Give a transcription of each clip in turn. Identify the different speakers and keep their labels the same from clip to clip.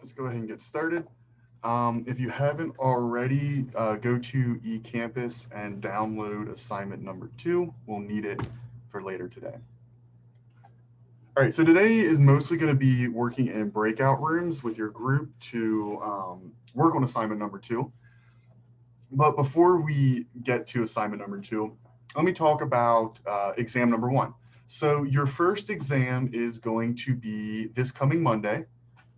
Speaker 1: let's go ahead and get started. If you haven't already, go to eCampus and download assignment number 2. We'll need it for later today. All right, so today is mostly going to be working in breakout rooms with your group to work on assignment number 2. But before we get to assignment number 2, let me talk about exam number 1. So your first exam is going to be this coming Monday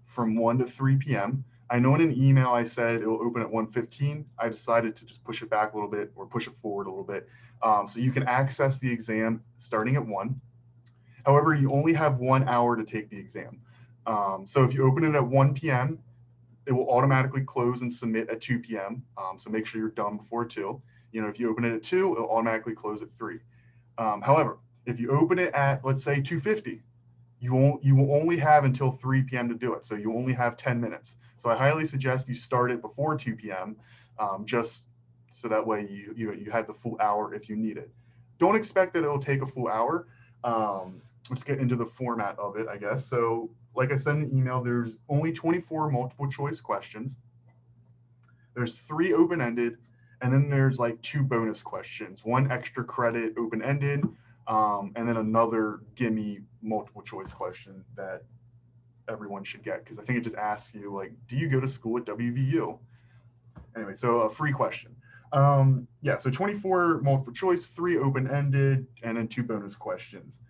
Speaker 1: from 1 to 3 p.m. I know in an email I said it will open at 1:15. I decided to just push it back a little bit or push it forward a little bit. So you can access the exam starting at 1. However, you only have 1 hour to take the exam. So if you open it at 1 p.m., it will automatically close and submit at 2 p.m. So make sure you're done before 2. If you open it at 2, it'll automatically close at 3. However, if you open it at, let's say, 2:50, you will only have until 3 p.m. to do it. So you only have 10 minutes. So I highly suggest you start it before 2 p.m. Just so that way you have the full hour if you need it. Don't expect that it'll take a full hour. Let's get into the format of it, I guess. So like I said in the email, there's only 24 multiple choice questions. There's 3 open-ended, and then there's like 2 bonus questions, 1 extra credit open-ended, and then another gimme multiple choice question that everyone should get, because I think it just asks you, like, do you go to school at WVU? Anyway, so a free question. Yeah, so 24 multiple choice, 3 open-ended, and then 2 bonus questions.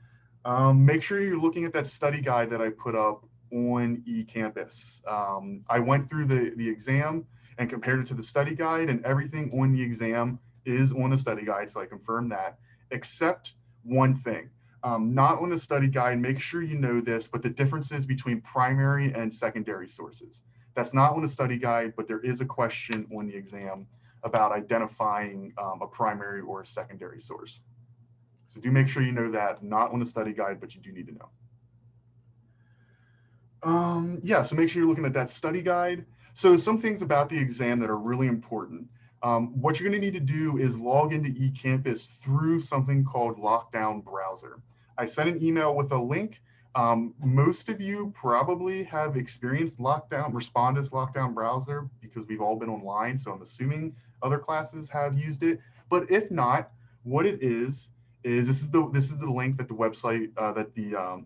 Speaker 1: Make sure you're looking at that study guide that I put up on eCampus. I went through the exam and compared it to the study guide, and everything on the exam is on the study guide, so I confirmed that, except one thing. Not on the study guide, make sure you know this, but the differences between primary and secondary sources. That's not on the study guide, but there is a question on the exam about identifying a primary or a secondary source. So do make sure you know that, not on the study guide, but you do need to know. Yeah, so make sure you're looking at that study guide. So some things about the exam that are really important. What you're going to need to do is log into eCampus through something called Lockdown Browser. I sent an email with a link. Most of you probably have experienced Respondus Lockdown Browser because we've all been online, so I'm assuming other classes have used it. But if not, what it is this is the link that the website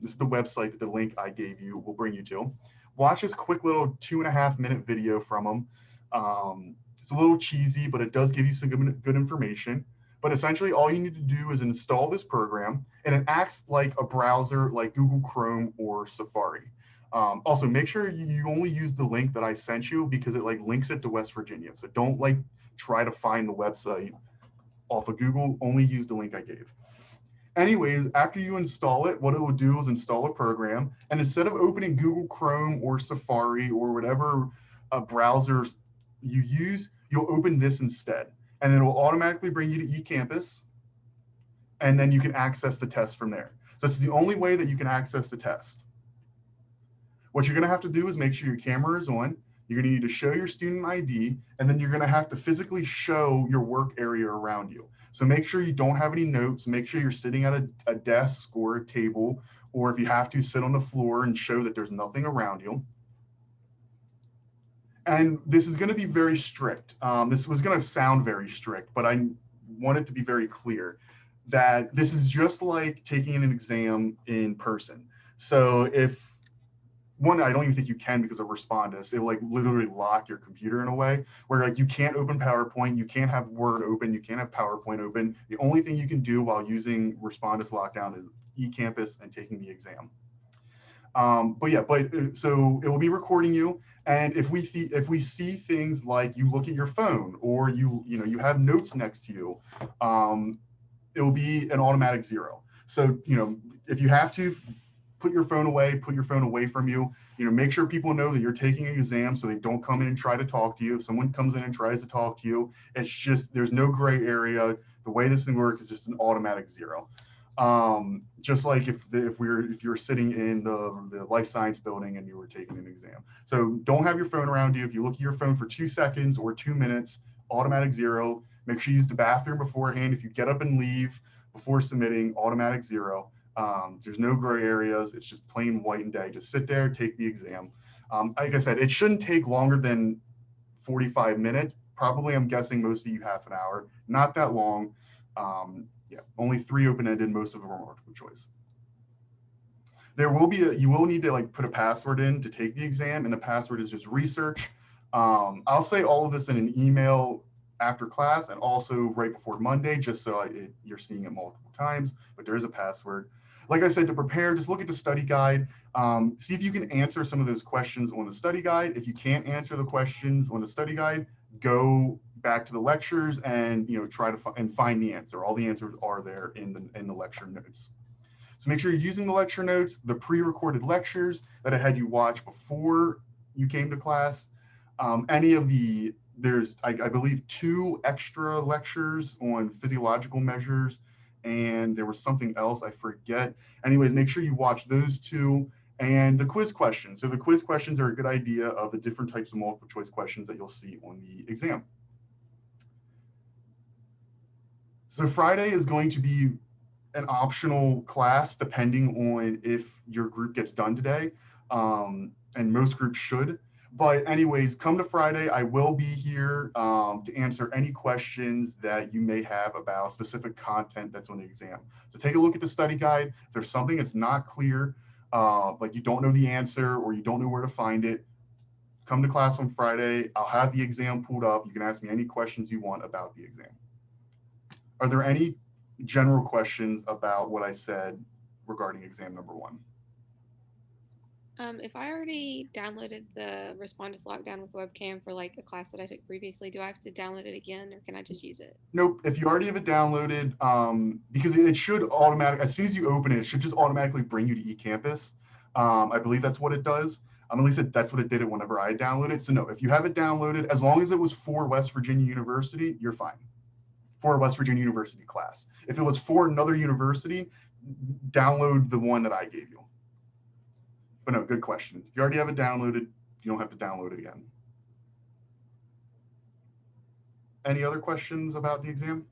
Speaker 1: this is the website that the link I gave you will bring you to. Watch this quick little 2.5-minute video from them. It's a little cheesy, but it does give you some good information. But essentially, all you need to do is install this program, and it acts like a browser like Google Chrome or Safari. Also, make sure you only use the link that I sent you because it links it to West Virginia. So don't try to find the website off of Google. Only use the link I gave. Anyways, after you install it, what it will do is install a program, and instead of opening Google Chrome or Safari or whatever browser you use, you'll open this instead, and it will automatically bring you to eCampus, and then you can access the test from there. So it's the only way that you can access the test. What you're going to have to do is make sure your camera is on. You're going to need to show your student ID, and then you're going to have to physically show your work area around you. So make sure you don't have any notes. Make sure you're sitting at a desk or a table, or if you have to, sit on the floor and show that there's nothing around you. And this is going to be very strict. This was going to sound very strict, but I want it to be very clear that this is just like taking an exam in person. So if I don't even think you can because of Respondus. It will literally lock your computer in a way where you can't open PowerPoint, you can't have Word open, you can't have PowerPoint open. The only thing you can do while using Respondus Lockdown is eCampus and taking the exam. So it will be recording you, and if we see things like you look at your phone or you have notes next to you, it will be an automatic 0. So if you have to, put your phone away from you. Make sure people know that you're taking an exam so they don't come in and try to talk to you. If someone comes in and tries to talk to you, it's just, there's no gray area. The way this thing works is just an automatic 0. Just like if you were sitting in the life science building and you were taking an exam. So don't have your phone around you. If you look at your phone for 2 seconds or 2 minutes, automatic 0. Make sure you use the bathroom beforehand. If you get up and leave before submitting, automatic 0. There's no gray areas. It's just plain white and day. Just sit there, take the exam. Like I said, it shouldn't take longer than 45 minutes. Probably, I'm guessing most of you half an hour. Not that long. Yeah, only 3 open-ended. Most of them are multiple choice. There will be you will need to like put a password in to take the exam, and the password is just research. I'll say all of this in an email after class and also right before Monday, just so you're seeing it multiple times. But there is a password. Like I said, to prepare, just look at the study guide. See if you can answer some of those questions on the study guide. If you can't answer the questions on the study guide, go back to the lectures and try to find the answer. All the answers are there in the lecture notes. So make sure you're using the lecture notes, the pre-recorded lectures that I had you watch before you came to class. Any of there's, I believe, 2 extra lectures on physiological measures, and there was something else, I forget. Anyways, make sure you watch those 2 and the quiz questions. So the quiz questions are a good idea of the different types of multiple choice questions that you'll see on the exam. So Friday is going to be an optional class depending on if your group gets done today, and most groups should. But anyways, come to Friday, I will be here to answer any questions that you may have about specific content that's on the exam. So take a look at the study guide. If there's something that's not clear, like you don't know the answer or you don't know where to find it, come to class on Friday. I'll have the exam pulled up. You can ask me any questions you want about the exam. Are there any general questions about what I said regarding exam number 1?
Speaker 2: If I already downloaded the Respondus Lockdown with webcam for like a class that I took previously, do I have to download it again or can I just use it?
Speaker 1: Nope. If you already have it downloaded, because it should automatically, as soon as you open it, it should just automatically bring you to eCampus. I believe that's what it does. At least that's what it did whenever I downloaded. So no, if you have it downloaded, as long as it was for West Virginia University, you're fine. For a West Virginia University class. If it was for another university, download the one that I gave you. But no, good question. If you already have it downloaded, you don't have to download it again. Any other questions about the exam?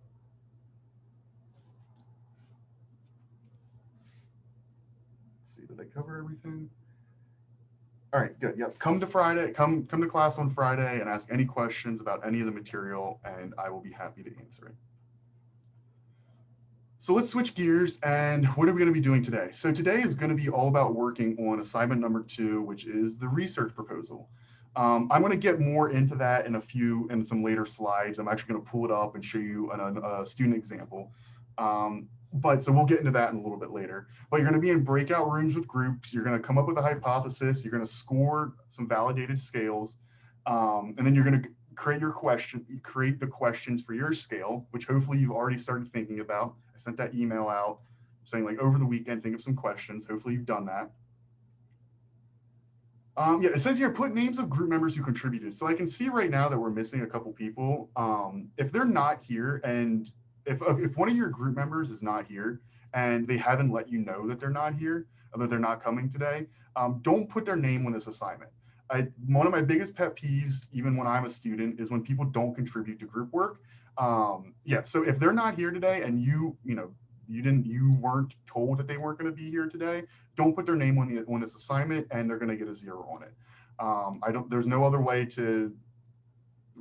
Speaker 1: Let's see, did I cover everything? All right, good. Yep. Come to Friday. Come to class on Friday and ask any questions about any of the material, and I will be happy to answer it. So let's switch gears, and what are we going to be doing today? So today is going to be all about working on assignment number 2, which is the research proposal. I'm going to get more into that in some later slides. I'm actually going to pull it up and show you a student example. So we'll get into that in a little bit later. But you're going to be in breakout rooms with groups. You're going to come up with a hypothesis. You're going to score some validated scales, and then you're going to create the questions for your scale, which hopefully you've already started thinking about. I sent that email out saying like over the weekend, think of some questions. Hopefully you've done that. Yeah, it says here, put names of group members who contributed. So I can see right now that we're missing a couple people. If they're not here, and if one of your group members is not here and they haven't let you know that they're not here, or that they're not coming today, don't put their name on this assignment. One of my biggest pet peeves, even when I'm a student, is when people don't contribute to group work. Yeah, so if they're not here today and you weren't told that they weren't going to be here today, don't put their name on this assignment, and they're going to get a 0 on it. There's no other way to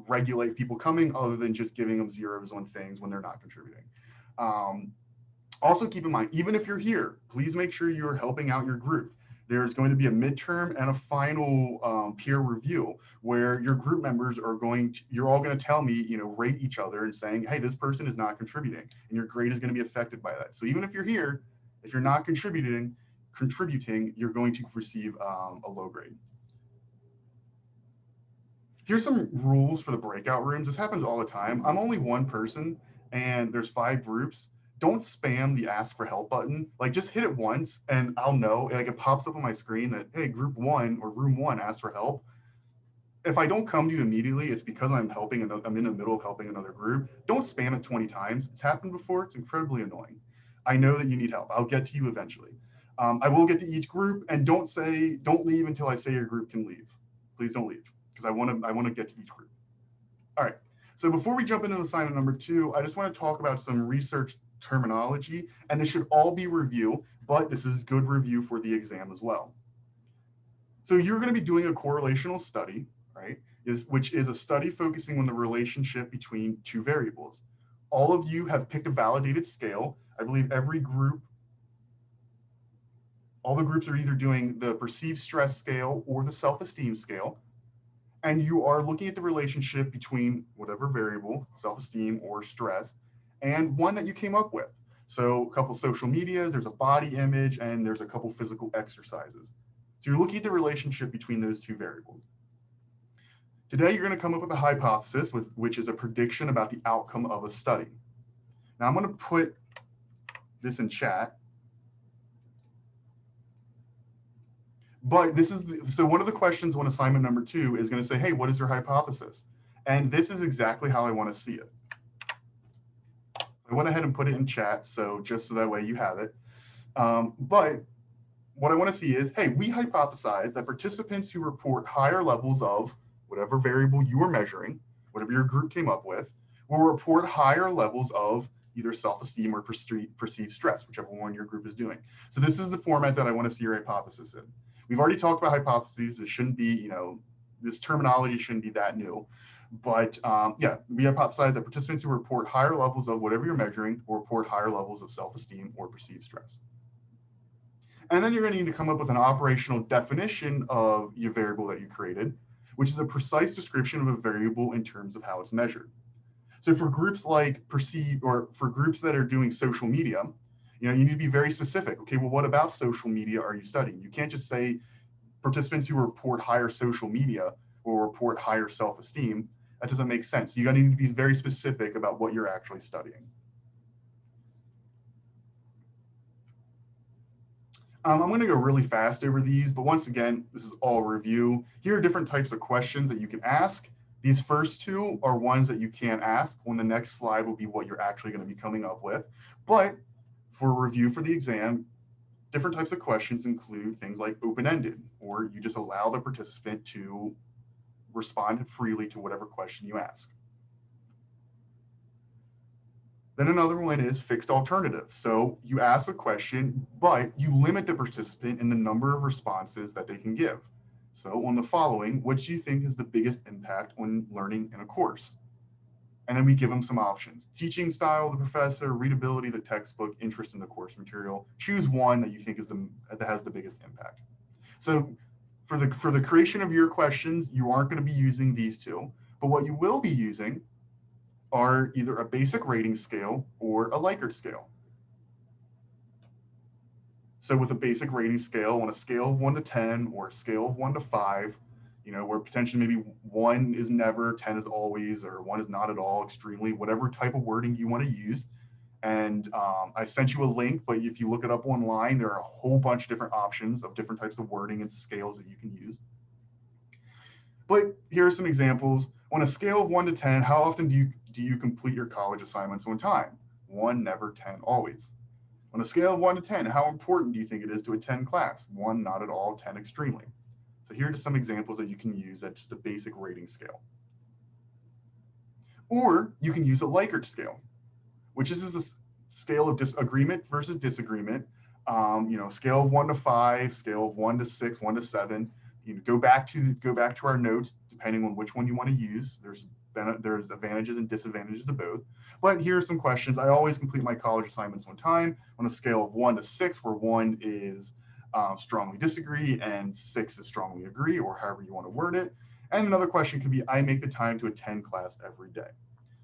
Speaker 1: regulate people coming other than just giving them 0s on things when they're not contributing. Also keep in mind, even if you're here, please make sure you're helping out your group. There's going to be a midterm and a final peer review where your group members you're all going to tell me, rate each other and saying, hey, this person is not contributing, and your grade is going to be affected by that. So even if you're here, if you're not contributing, you're going to receive a low grade. Here's some rules for the breakout rooms. This happens all the time. I'm only one person and there's 5 groups. Don't spam the ask for help button. Like just hit it once and I'll know, like it pops up on my screen that, hey, group 1 or room 1 asked for help. If I don't come to you immediately, it's because I'm in the middle of helping another group. Don't spam it 20 times. It's happened before. It's incredibly annoying. I know that you need help. I'll get to you eventually. I will get to each group, and don't leave until I say your group can leave. Please don't leave, because I want to get to each group. All right. So before we jump into assignment number 2, I just want to talk about some research terminology, and this should all be review, but this is good review for the exam as well. So you're going to be doing a correlational study, right? Which is a study focusing on the relationship between two variables. All of you have picked a validated scale. I believe every group, all the groups are either doing the perceived stress scale or the self-esteem scale. And you are looking at the relationship between whatever variable, self-esteem or stress, and one that you came up with. So a couple social medias, there's a body image, and there's a couple physical exercises. So you're looking at the relationship between those two variables. Today, you're going to come up with a hypothesis, which is a prediction about the outcome of a study. Now, I'm going to put this in chat. But this is, so one of the questions on assignment number 2 is going to say, hey, what is your hypothesis? And this is exactly how I want to see it. I went ahead and put it in chat, so just so that way you have it. But what I want to see is, hey, we hypothesize that participants who report higher levels of whatever variable you were measuring, whatever your group came up with, will report higher levels of either self-esteem or perceived stress, whichever one your group is doing. So this is the format that I want to see your hypothesis in. We've already talked about hypotheses. It shouldn't be, this terminology shouldn't be that new. But yeah, we hypothesize that participants who report higher levels of whatever you're measuring will report higher levels of self-esteem or perceived stress. And then you're going to need to come up with an operational definition of your variable that you created, which is a precise description of a variable in terms of how it's measured. So for groups like perceive, or for groups that are doing social media, you need to be very specific. Okay, well, what about social media are you studying? You can't just say participants who report higher social media will report higher self-esteem. That doesn't make sense. You got to need to be very specific about what you're actually studying. I'm going to go really fast over these, but once again, this is all review. Here are different types of questions that you can ask. These first two are ones that you can't ask. On the next slide will be what you're actually going to be coming up with. But for review for the exam, different types of questions include things like open-ended, or you just allow the participant to respond freely to whatever question you ask. Then another one is fixed alternatives. So you ask a question, but you limit the participant in the number of responses that they can give. So on the following, what do you think is the biggest impact on learning in a course? And then we give them some options. Teaching style of the professor, readability of the textbook, interest in the course material. Choose one that you think is that has the biggest impact. So for the creation of your questions, you aren't going to be using these two, but what you will be using are either a basic rating scale or a Likert scale. So with a basic rating scale, on a scale of 1 to 10 or a scale of 1 to 5, where potentially maybe 1 is never, 10 is always, or 1 is not at all, extremely, whatever type of wording you want to use. And I sent you a link, but if you look it up online, there are a whole bunch of different options of different types of wording and scales that you can use. But here are some examples. On a scale of 1 to 10, how often do you complete your college assignments on time? 1, never, 10, always. On a scale of 1 to 10, how important do you think it is to attend class? 1, not at all, 10, extremely. So here are just some examples that you can use at just a basic rating scale. Or you can use a Likert scale, which is a scale of agreement versus disagreement. Scale of 1 to 5, scale of 1 to 6, 1 to 7. Go back to our notes, depending on which one you want to use. There's advantages and disadvantages to both. But here are some questions. I always complete my college assignments on time on a scale of 1 to 6, where 1 is strongly disagree and 6 is strongly agree, or however you want to word it. And another question could be, I make the time to attend class every day.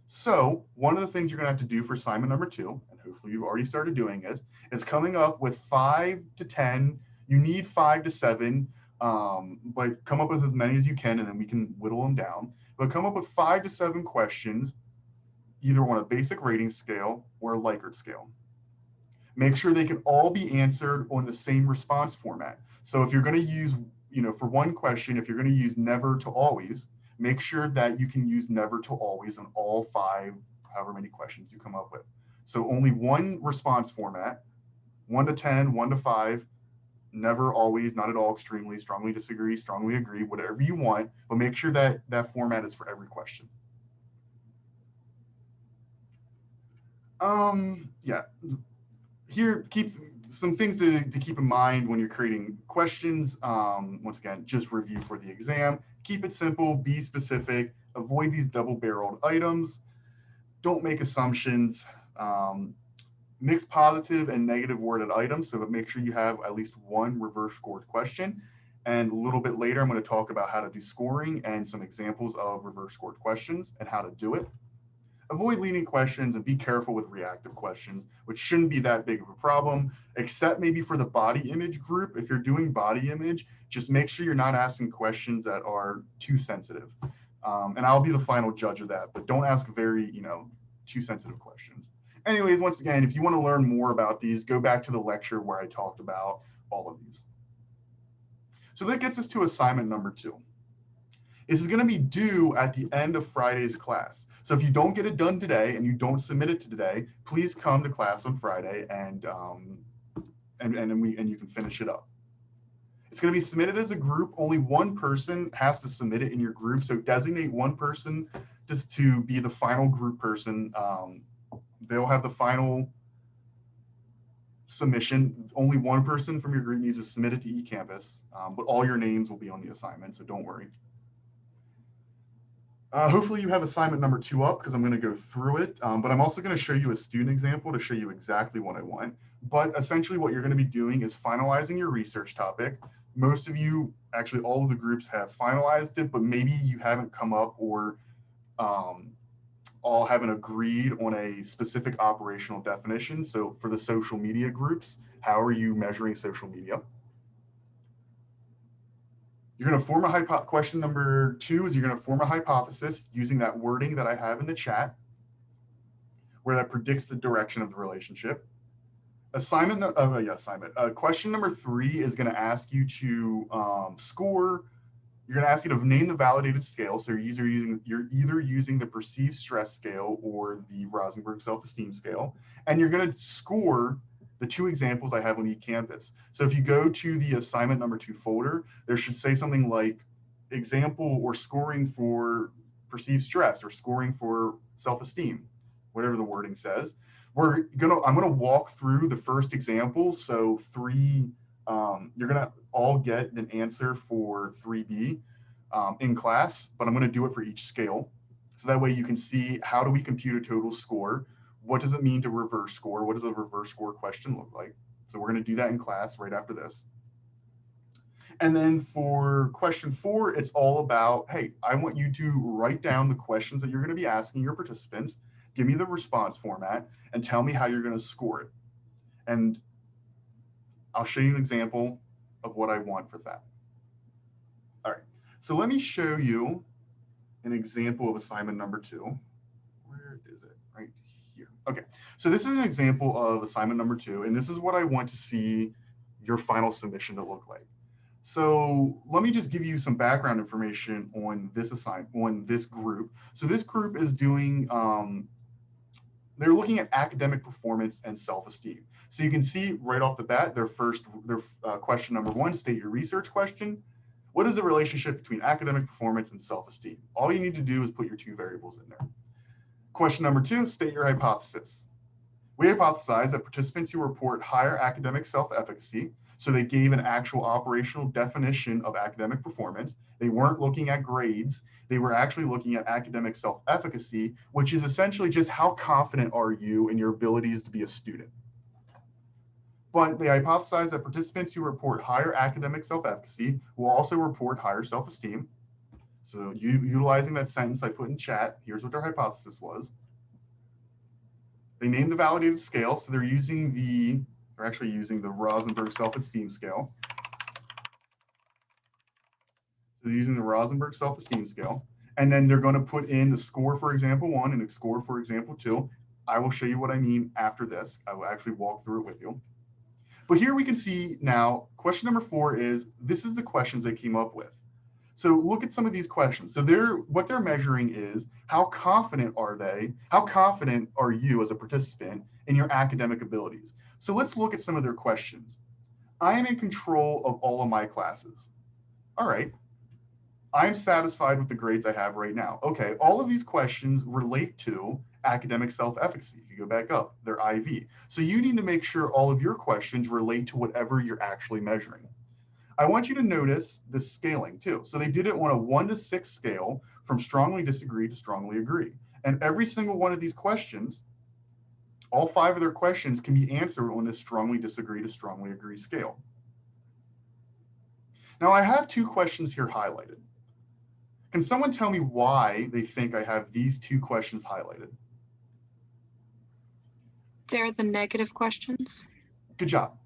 Speaker 1: So one of the things you're going to have to do for assignment number 2, and hopefully you've already started doing is coming up with 5 to 10. You need 5 to 7. But come up with as many as you can, and then we can whittle them down. But come up with 5 to 7 questions, either on a basic rating scale or a Likert scale. Make sure they can all be answered on the same response format. So if you're going to use, for one question, if you're going to use never to always, make sure that you can use never to always on all 5, however many questions you come up with. So only one response format, 1 to 10, 1 to 5, never, always, not at all, extremely, strongly disagree, strongly agree, whatever you want, but make sure that that format is for every question. Yeah, here, some things to keep in mind when you're creating questions. Once again, just review for the exam. Keep it simple, be specific, avoid these double-barreled items, don't make assumptions, mix positive and negative worded items, so that make sure you have at least one reverse scored question. And a little bit later, I'm going to talk about how to do scoring and some examples of reverse scored questions and how to do it. Avoid leading questions and be careful with reactive questions, which shouldn't be that big of a problem, except maybe for the body image group. If you're doing body image, just make sure you're not asking questions that are too sensitive. And I'll be the final judge of that, but don't ask very, too sensitive questions. Anyways, once again, if you want to learn more about these, go back to the lecture where I talked about all of these. So that gets us to assignment number 2. This is going to be due at the end of Friday's class. So if you don't get it done today and you don't submit it today, please come to class on Friday and you can finish it up. It's going to be submitted as a group. Only one person has to submit it in your group. So designate one person just to be the final group person. They'll have the final submission. Only one person from your group needs to submit it to eCampus, but all your names will be on the assignment, so don't worry. Hopefully you have assignment number 2 up because I'm going to go through it, but I'm also going to show you a student example to show you exactly what I want. But essentially what you're going to be doing is finalizing your research topic. Most of you, actually all of the groups have finalized it, but maybe you haven't come up or all haven't agreed on a specific operational definition. So for the social media groups, how are you measuring social media? You're going to form a question number 2 is you're going to form a hypothesis using that wording that I have in the chat, where that predicts the direction of the relationship. Question number 3 is going to ask you to score. You're going to ask you to name the validated scale. So you're either using the perceived stress scale or the Rosenberg self-esteem scale, and you're going to score the 2 examples I have on eCampus. So if you go to the assignment number 2 folder, there should say something like example or scoring for perceived stress or scoring for self-esteem, whatever the wording says. I'm gonna walk through the first example. So 3, you're gonna all get an answer for 3B in class, but I'm gonna do it for each scale. So that way you can see, how do we compute a total score? What does it mean to reverse score? What does a reverse score question look like? So we're going to do that in class right after this. And then for question 4, it's all about, hey, I want you to write down the questions that you're going to be asking your participants, give me the response format, and tell me how you're going to score it. And I'll show you an example of what I want for that. All right, so let me show you an example of assignment number 2. Where is it? Right here. Okay, so this is an example of assignment number 2, and this is what I want to see your final submission to look like. So let me just give you some background information on this group. So this group is doing, they're looking at academic performance and self-esteem. So you can see right off the bat, their question number 1, state your research question. What is the relationship between academic performance and self-esteem? All you need to do is put your 2 variables in there. Question number 2, state your hypothesis. We hypothesize that participants who report higher academic self-efficacy, so they gave an actual operational definition of academic performance. They weren't looking at grades. They were actually looking at academic self-efficacy, which is essentially just how confident are you in your abilities to be a student. But they hypothesize that participants who report higher academic self-efficacy will also report higher self-esteem. So utilizing that sentence I put in chat, here's what their hypothesis was. They named the validated scale, so they're actually using the Rosenberg self-esteem scale. So they're using the Rosenberg self-esteem scale, and then they're going to put in the score for example 1 and the score for example 2. I will show you what I mean after this. I will actually walk through it with you. But here we can see now, question number 4 is, this is the questions they came up with. So look at some of these questions. So what they're measuring is, how confident are they? How confident are you as a participant in your academic abilities? So let's look at some of their questions. I am in control of all of my classes. All right. I'm satisfied with the grades I have right now. Okay, all of these questions relate to academic self-efficacy. If you go back up, they're IV. So you need to make sure all of your questions relate to whatever you're actually measuring. I want you to notice the scaling too. So they did it on a 1 to 6 scale from strongly disagree to strongly agree. And every single one of these questions, all 5 of their questions can be answered on this strongly disagree to strongly agree scale. Now I have 2 questions here highlighted. Can someone tell me why they think I have these 2 questions highlighted?
Speaker 3: They're the negative questions.
Speaker 1: Good job.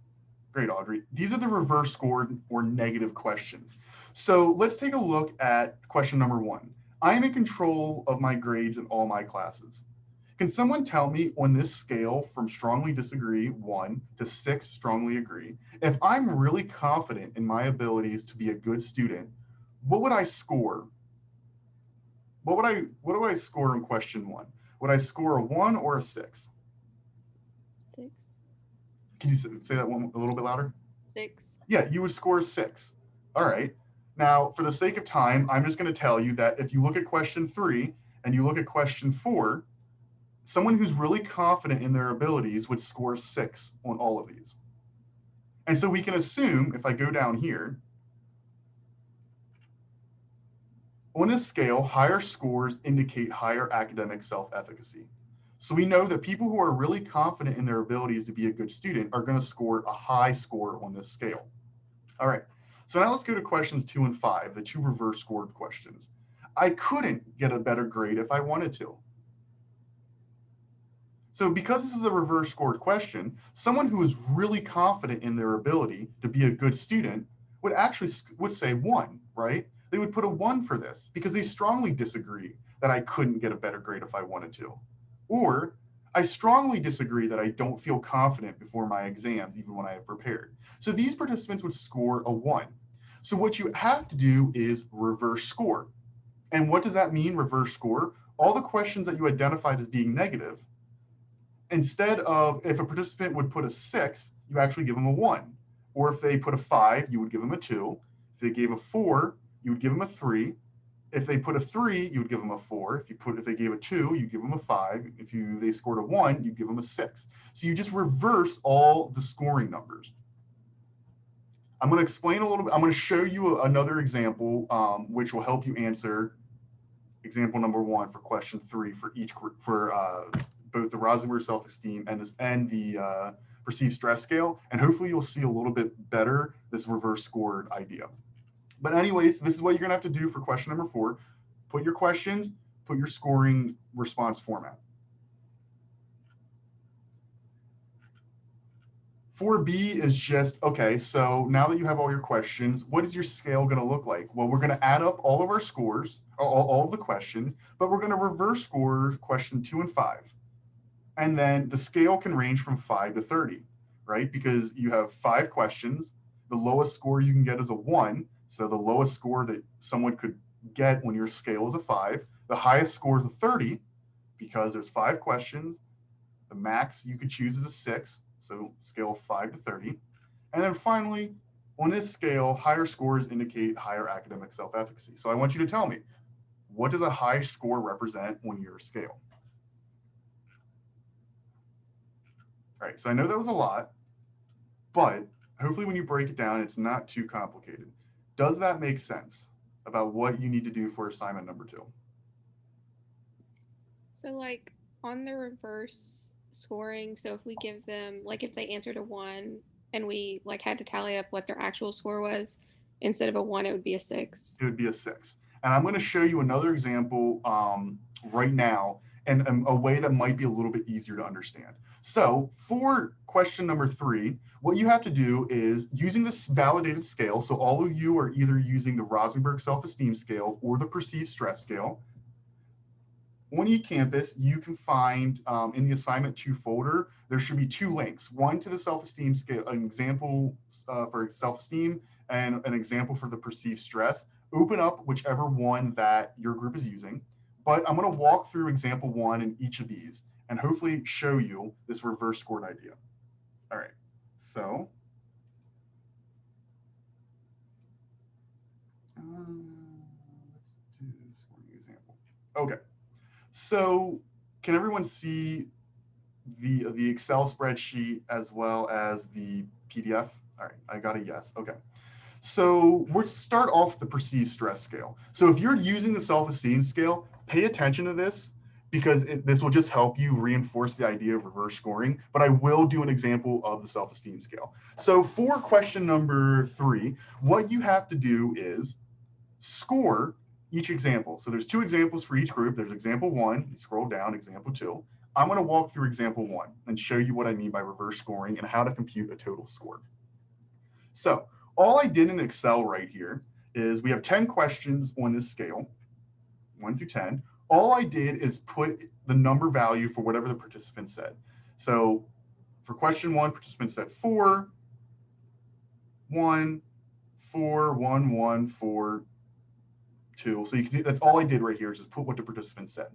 Speaker 1: Great, Audrey. These are the reverse scored or negative questions. So let's take a look at question number 1. I am in control of my grades in all my classes. Can someone tell me on this scale from strongly disagree, 1, to 6, strongly agree, if I'm really confident in my abilities to be a good student, what would I score? What do I score in question 1? Would I score a 1 or a 6?
Speaker 2: 6.
Speaker 1: Can you say that one a little bit louder?
Speaker 2: 6.
Speaker 1: Yeah, you would score a 6. All right. Now, for the sake of time, I'm just going to tell you that if you look at question 3 and you look at question 4, someone who's really confident in their abilities would score 6 on all of these. And so we can assume, if I go down here, on this scale, higher scores indicate higher academic self-efficacy. So we know that people who are really confident in their abilities to be a good student are going to score a high score on this scale. All right, so now let's go to questions 2 and 5, the 2 reverse scored questions. I couldn't get a better grade if I wanted to. So because this is a reverse scored question, someone who is really confident in their ability to be a good student would actually say 1, right? They would put a 1 for this because they strongly disagree that I couldn't get a better grade if I wanted to. Or I strongly disagree that I don't feel confident before my exams, even when I have prepared. So these participants would score a 1. So what you have to do is reverse score. And what does that mean, reverse score? All the questions that you identified as being negative, instead of, if a participant would put a 6, you actually give them a 1. Or if they put a 5, you would give them a 2. If they gave a 4, you would give them a 3. If they put a 3, you would give them a 4. If they gave a 2, you give them a 5. If they scored a 1, you give them a 6. So you just reverse all the scoring numbers. I'm going to explain a little bit. I'm going to show you another example, which will help you answer example number 1 for question 3 for each for both the Rosenberg self-esteem and the perceived stress scale. And hopefully you'll see a little bit better this reverse scored idea. But anyways, this is what you're going to have to do for question number 4. Put your questions, put your scoring response format. 4B is just, okay, so now that you have all your questions, what is your scale going to look like? Well, we're going to add up all of our scores, all of the questions, but we're going to reverse score question 2 and 5. And then the scale can range from 5 to 30, right? Because you have 5 questions. The lowest score you can get is a 1. So the lowest score that someone could get when your scale is a 5. The highest score is a 30 because there's 5 questions. The max you could choose is a 6. So scale 5 to 30. And then finally, on this scale, higher scores indicate higher academic self-efficacy. So I want you to tell me, what does a high score represent on your scale? All right, so I know that was a lot, but hopefully when you break it down, it's not too complicated. Does that make sense about what you need to do for assignment number 2?
Speaker 2: So like on the reverse scoring, so if we give them, like if they answered a 1 and we like had to tally up what their actual score was, instead of a 1, it would be a 6.
Speaker 1: It would be a 6. And I'm going to show you another example right now, and a way that might be a little bit easier to understand. So for question number 3, what you have to do is using this validated scale. So all of you are either using the Rosenberg self-esteem scale or the perceived stress scale. On eCampus, you can find in the assignment 2 folder, there should be 2 links, one to the self-esteem scale, an example for self-esteem and an example for the perceived stress. Open up whichever one that your group is using. But I'm going to walk through example 1 in each of these and hopefully show you this reverse scored idea. All right, so Okay, so can everyone see the Excel spreadsheet as well as the PDF? All right, I got a yes. Okay. So let's start off the perceived stress scale. So if you're using the self-esteem scale, pay attention to this because this will just help you reinforce the idea of reverse scoring. But I will do an example of the self-esteem scale. So for question number 3, what you have to do is score each example. So there's 2 examples for each group. There's example 1, you scroll down, example 2. I'm going to walk through example 1 and show you what I mean by reverse scoring and how to compute a total score. So all I did in Excel right here is we have 10 questions on this scale, 1 through 10. All I did is put the number value for whatever the participant said. So for question 1, participant said 4, 1, 4, 1, 1, 4, 2. So you can see that's all I did right here is just put what the participant said.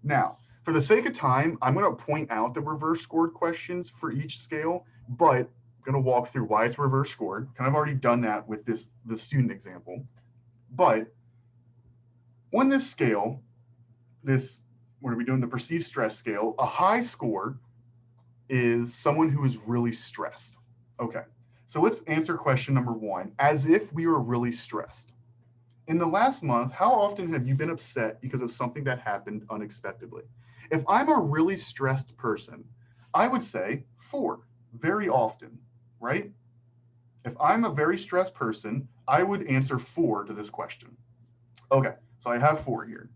Speaker 1: Now, for the sake of time, I'm going to point out the reverse scored questions for each scale, but I'm going to walk through why it's reverse scored. Kind of already done that with the student example. But on this scale, what are we doing? The perceived stress scale, a high score is someone who is really stressed. Okay, so let's answer question number 1, as if we were really stressed. In the last month, how often have you been upset because of something that happened unexpectedly? If I'm a really stressed person, I would say 4, very often, right? If I'm a very stressed person, I would answer 4 to this question. Okay, so I have 4 here.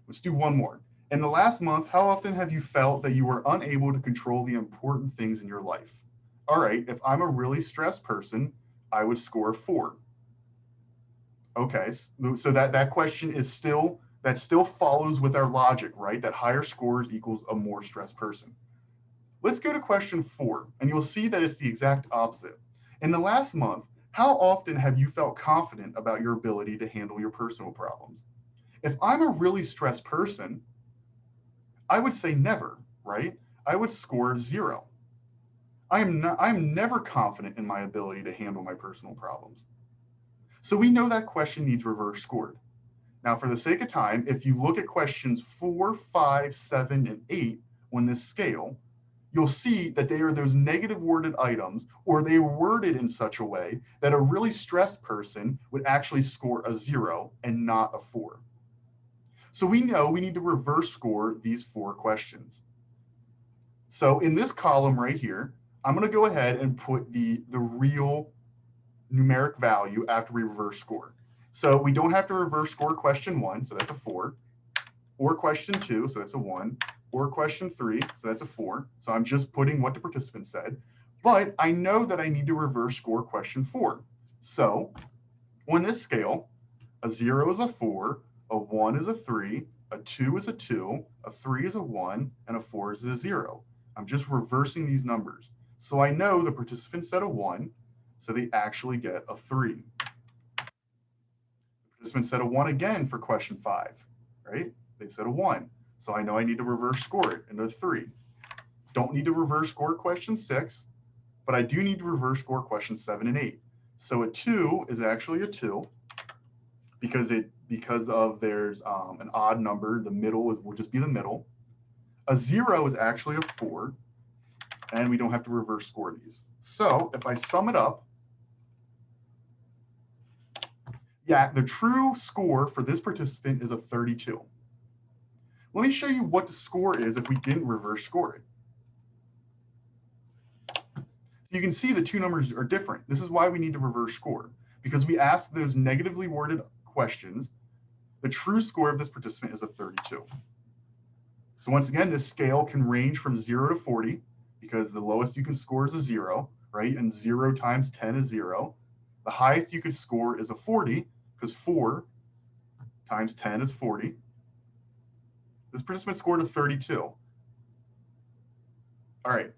Speaker 1: Let's do one more. In the last month, how often have you felt that you were unable to control the important things in your life? All right, if I'm a really stressed person, I would score 4. Okay, so that question is still follows with our logic, right? That higher scores equals a more stressed person. Let's go to question 4, and you'll see that it's the exact opposite. In the last month, how often have you felt confident about your ability to handle your personal problems? If I'm a really stressed person, I would say never, right? I would score 0. I'm never confident in my ability to handle my personal problems. So we know that question needs reverse scored. Now, for the sake of time, if you look at questions 4, 5, 7, and 8 on this scale, you'll see that they are those negative worded items, or they are worded in such a way that a really stressed person would actually score a 0 and not a 4. So we know we need to reverse score these 4 questions. So in this column right here, I'm going to go ahead and put the real numeric value after we reverse score. So we don't have to reverse score question 1, so that's a 4, or question 2, so that's a 1, or question 3, so that's a 4. So I'm just putting what the participant said. But I know that I need to reverse score question 4. So on this scale, a 0 is a 4, a 1 is a 3, a 2 is a 2, a 3 is a 1, and a 4 is a 0. I'm just reversing these numbers. So I know the participant said a 1, so they actually get a 3. The participant said a 1 again for question 5, right? They said a 1. So I know I need to reverse score it into a 3. Don't need to reverse score question 6, but I do need to reverse score question 7 and 8. So a 2 is actually a 2 because there's an odd number. The middle will just be the middle. A 0 is actually a 4, and we don't have to reverse score these. So if I sum it up, yeah, the true score for this participant is a 32. Let me show you what the score is if we didn't reverse score it. You can see the 2 numbers are different. This is why we need to reverse score, because we asked those negatively worded questions. The true score of this participant is a 32. So once again, this scale can range from 0 to 40, because the lowest you can score is a 0, right? And 0 times 10 is 0. The highest you could score is a 40, because 4 times 10 is 40. This participant scored a 32. All right.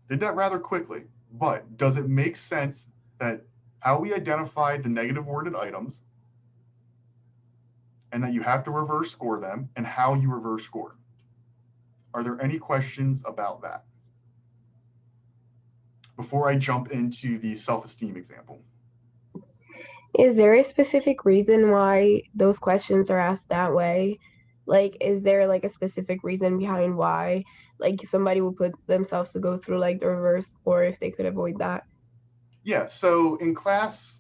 Speaker 1: Did that rather quickly, but does it make sense that how we identified the negative worded items and that you have to reverse score them and how you reverse score? Are there any questions about that before I jump into the self-esteem example?
Speaker 4: Is there a specific reason why those questions are asked that way? Like, is there like a specific reason behind why like somebody would put themselves to go through like the reverse, or if they could avoid that?
Speaker 1: Yeah, so in class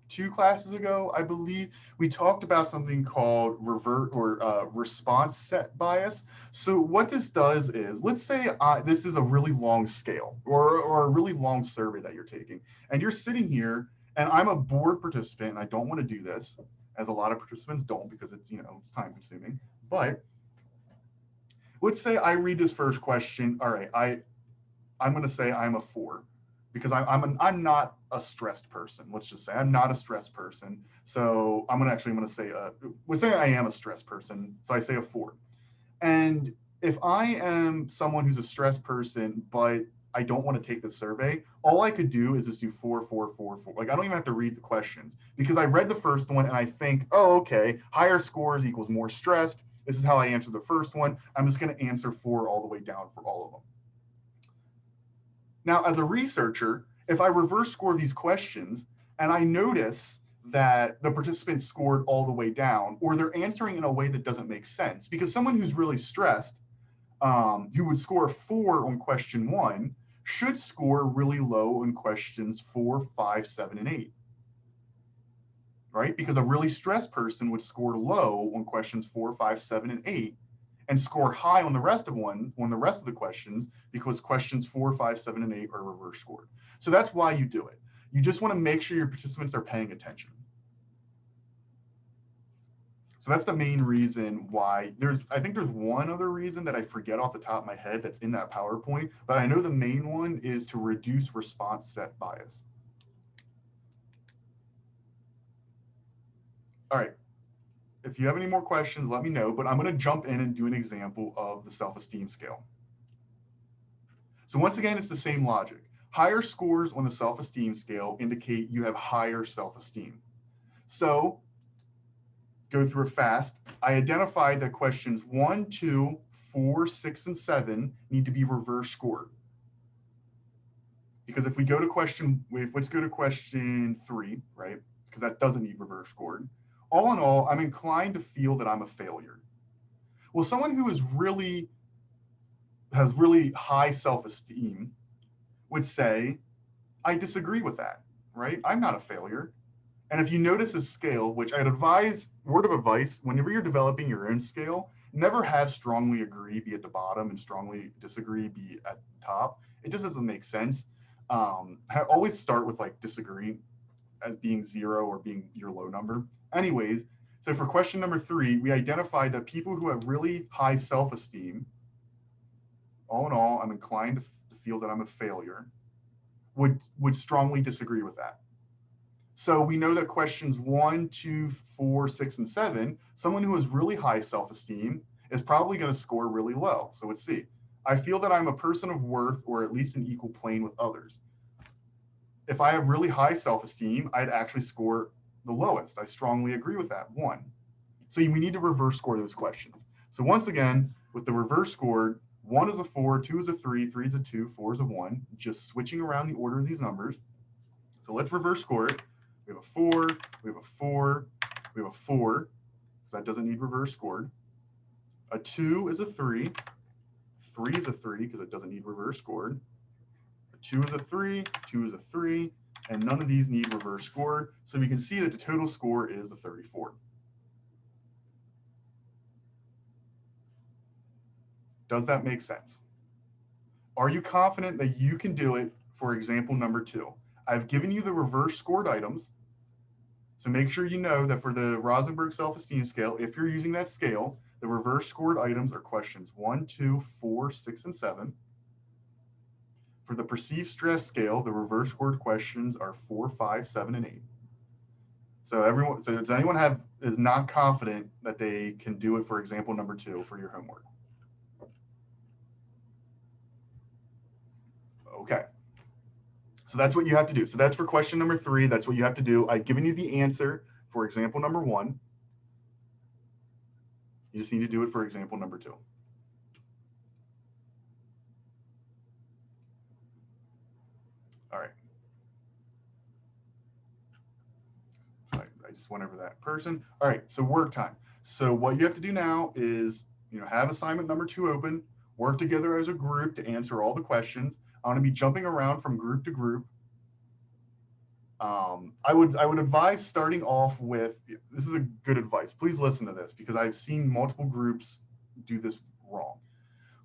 Speaker 1: 2 classes ago, I believe, we talked about something called revert or response set bias. So what this does is, let's say this is a really long scale or a really long survey that you're taking, and you're sitting here, and I'm a board participant, and I don't want to do this, as a lot of participants don't because it's, it's time consuming. But let's say I read this first question. All right, I'm going to say I'm a 4 because I'm not a stressed person. Let's just say I'm not a stressed person. So I'm going to say, let's say I am a stressed person. So I say a 4. And if I am someone who's a stressed person, but I don't want to take the survey, all I could do is just do 4, 4, 4, 4. Like, I don't even have to read the questions because I read the first one and I think, oh, okay, higher scores equals more stressed. This is how I answered the first one. I'm just going to answer 4 all the way down for all of them. Now, as a researcher, if I reverse score these questions and I notice that the participants scored all the way down, or they're answering in a way that doesn't make sense, because someone who's really stressed, who would score a 4 on question 1, should score really low on questions 4, 5, 7, and 8. Right? Because a really stressed person would score low on questions 4, 5, 7, and 8, and score high on the rest of the questions, because questions 4, 5, 7, and 8 are reverse scored. So that's why you do it. You just want to make sure your participants are paying attention. So that's the main reason why. I think there's one other reason that I forget off the top of my head that's in that PowerPoint, but I know the main one is to reduce response set bias. All right. If you have any more questions, let me know, but I'm going to jump in and do an example of the self-esteem scale. So once again, it's the same logic. Higher scores on the self-esteem scale indicate you have higher self-esteem. So go through it fast. I identified that questions 1, 2, 4, 6, and 7 need to be reverse scored. Because if we go to let's go to question 3, right? Because that doesn't need reverse scored. All in all, I'm inclined to feel that I'm a failure. Well, someone who has really high self-esteem would say, I disagree with that, right? I'm not a failure. And if you notice a scale, which I'd advise, word of advice, whenever you're developing your own scale, never have strongly agree be at the bottom and strongly disagree be at the top. It just doesn't make sense. Always start with like disagree as being 0 or being your low number. Anyways, so for question number 3, we identified that people who have really high self-esteem, all in all, I'm inclined to feel that I'm a failure, would strongly disagree with that. So we know that questions 1, 2, 4, 6, and 7, someone who has really high self-esteem is probably going to score really low. So let's see. I feel that I'm a person of worth, or at least an equal plane with others. If I have really high self-esteem, I'd actually score the lowest. I strongly agree with that, 1. So we need to reverse score those questions. So once again, with the reverse scored, 1 is a 4, 2 is a 3, 3 is a 2, 4 is a 1, just switching around the order of these numbers. So let's reverse score it. We have a 4, we have a 4, we have a 4, because that doesn't need reverse scored. A 2 is a 3, 3 is a 3, because it doesn't need reverse scored. A 2 is a 3, 2 is a 3, and none of these need reverse scored. So we can see that the total score is a 34. Does that make sense? Are you confident that you can do it for example number 2? I've given you the reverse scored items. So make sure you know that for the Rosenberg self-esteem scale, if you're using that scale, the reverse scored items are questions 1, 2, 4, 6, and 7. For the perceived stress scale, the reverse scored questions are 4, 5, 7, and 8. So does anyone is not confident that they can do it for example number 2 for your homework? Okay. So that's what you have to do. So that's for question number 3. That's what you have to do. I've given you the answer for example number 1. You just need to do it for example number 2. All right. I just went over that person. All right, so work time. So what you have to do now is, have assignment number 2 open, work together as a group to answer all the questions. I'm going to be jumping around from group to group. I would advise starting off with, this is a good advice. Please listen to this because I've seen multiple groups do this wrong.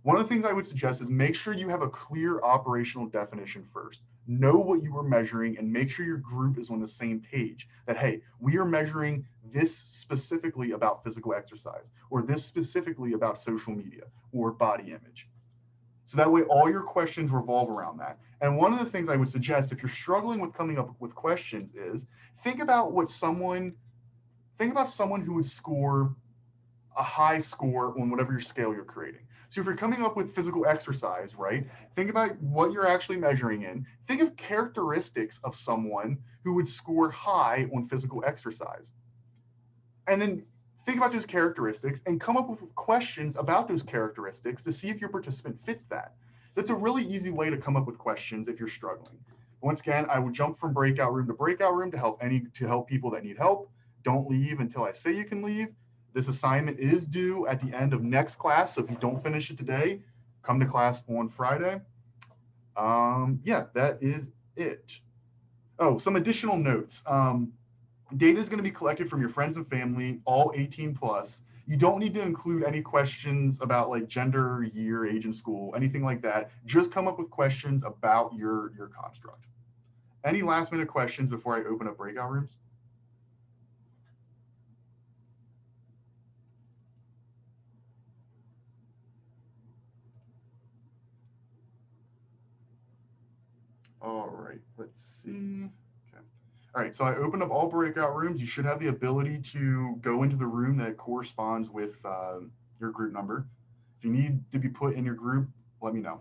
Speaker 1: One of the things I would suggest is make sure you have a clear operational definition first. Know what you are measuring and make sure your group is on the same page that, hey, we are measuring this specifically about physical exercise, or this specifically about social media or body image. So that way all your questions revolve around that. And one of the things I would suggest if you're struggling with coming up with questions is think about someone who would score a high score on whatever your scale you're creating. So if you're coming up with physical exercise, right, think about what you're actually measuring in. Think of characteristics of someone who would score high on physical exercise. And then think about those characteristics and come up with questions about those characteristics to see if your participant fits that. So it's a really easy way to come up with questions if you're struggling. Once again, I would jump from breakout room to breakout room to help people that need help. Don't leave until I say you can leave. This assignment is due at the end of next class, so if you don't finish it today, come to class on Friday. Yeah, that is it. Oh, some additional notes. Data is going to be collected from your friends and family, all 18 plus. You don't need to include any questions about like gender, year, age in school, anything like that. Just come up with questions about your construct. Any last minute questions before I open up breakout rooms? All right, let's see. Okay. All right, so I opened up all breakout rooms. You should have the ability to go into the room that corresponds with your group number. If you need to be put in your group, let me know.